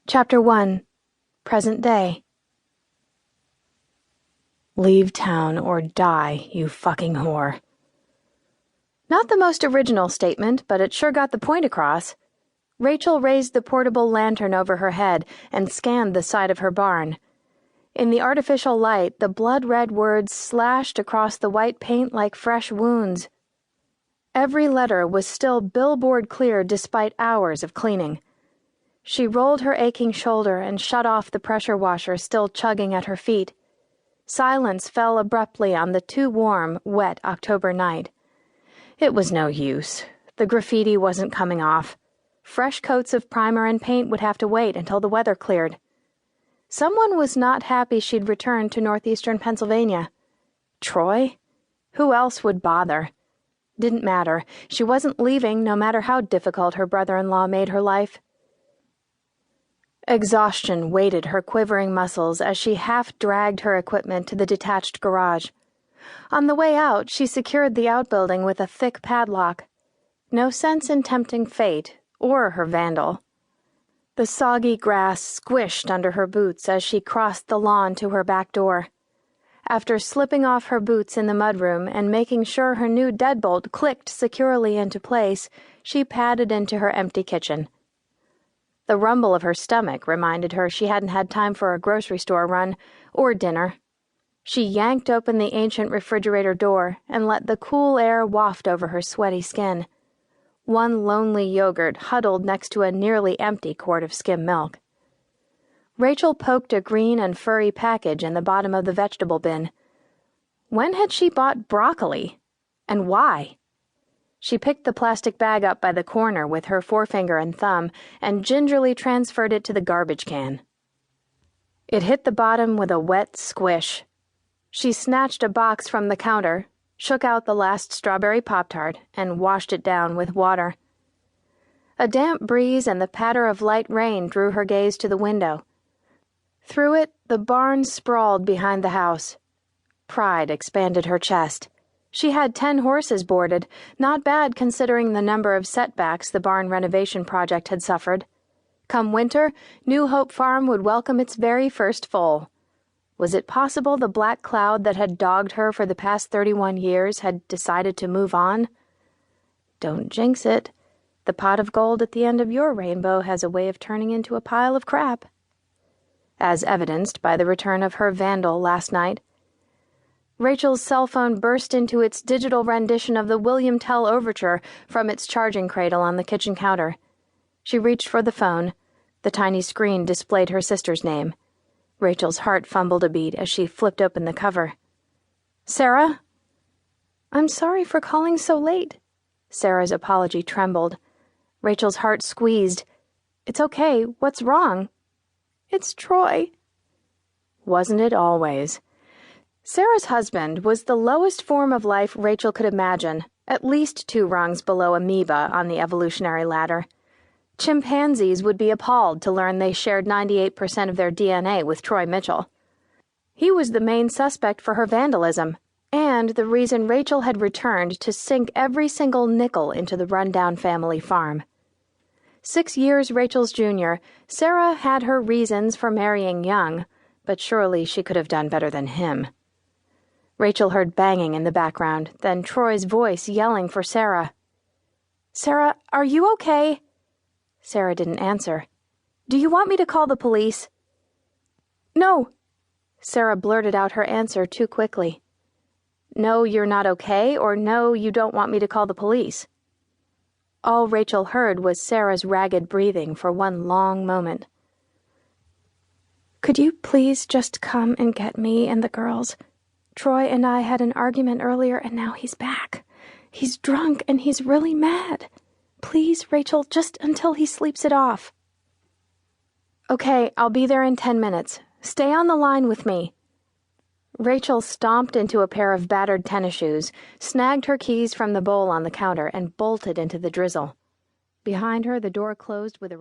Chapter 1. Present Day. Leave town or die, you fucking whore. Not the most original statement, but it sure got the point across. Rachel raised the portable lantern over her head and scanned the side of her barn. In the artificial light, the blood-red words slashed across the white paint like fresh wounds. Every letter was still billboard clear despite hours of cleaning. She rolled her aching shoulder and shut off the pressure washer still chugging at her feet. Silence fell abruptly on the too warm, wet October night. It was no use. The graffiti wasn't coming off. Fresh coats of primer and paint would have to wait until the weather cleared. Someone was not happy she'd returned to northeastern Pennsylvania. Troy? Who else would bother? Didn't matter. She wasn't leaving, no matter how difficult her brother-in-law made her life. Exhaustion weighted her quivering muscles as she half-dragged her equipment to the detached garage. On the way out, she secured the outbuilding with a thick padlock. No sense in tempting fate, or her vandal. The soggy grass squished under her boots as she crossed the lawn to her back door. After slipping off her boots in the mudroom and making sure her new deadbolt clicked securely into place, she padded into her empty kitchen. The rumble of her stomach reminded her she hadn't had time for a grocery store run, or dinner. She yanked open the ancient refrigerator door and let the cool air waft over her sweaty skin. One lonely yogurt huddled next to a nearly empty quart of skim milk. Rachel poked a green and furry package in the bottom of the vegetable bin. When had she bought broccoli? And why? She picked the plastic bag up by the corner with her forefinger and thumb and gingerly transferred it to the garbage can. It hit the bottom with a wet squish. She snatched a box from the counter, shook out the last strawberry Pop-Tart, and washed it down with water. A damp breeze and the patter of light rain drew her gaze to the window. Through it, the barn sprawled behind the house. Pride expanded her chest. She had 10 horses boarded, not bad considering the number of setbacks the barn renovation project had suffered. Come winter, New Hope Farm would welcome its very first foal. Was it possible the black cloud that had dogged her for the past 31 years had decided to move on? Don't jinx it. The pot of gold at the end of your rainbow has a way of turning into a pile of crap. As evidenced by the return of her vandal last night. Rachel's cell phone burst into its digital rendition of the William Tell overture from its charging cradle on the kitchen counter. She reached for the phone. The tiny screen displayed her sister's name. Rachel's heart fumbled a beat as she flipped open the cover. "Sarah?" "I'm sorry for calling so late." Sarah's apology trembled. Rachel's heart squeezed. "It's okay. What's wrong?" "It's Troy." Wasn't it always? Sarah's husband was the lowest form of life Rachel could imagine, at least 2 rungs below amoeba on the evolutionary ladder. Chimpanzees would be appalled to learn they shared 98% of their DNA with Troy Mitchell. He was the main suspect for her vandalism, and the reason Rachel had returned to sink every single nickel into the rundown family farm. 6 years Rachel's junior, Sarah had her reasons for marrying young, but surely she could have done better than him. Rachel heard banging in the background, then Troy's voice yelling for Sarah. "Sarah, are you okay?" Sarah didn't answer. "Do you want me to call the police?" "No." Sarah blurted out her answer too quickly. "No, you're not okay, or no, you don't want me to call the police." All Rachel heard was Sarah's ragged breathing for one long moment. "Could you please just come and get me and the girls? Troy and I had an argument earlier and now he's back. He's drunk and he's really mad. Please, Rachel, just until he sleeps it off." "Okay, I'll be there in 10 minutes. Stay on the line with me." Rachel stomped into a pair of battered tennis shoes, snagged her keys from the bowl on the counter, and bolted into the drizzle. Behind her, the door closed with a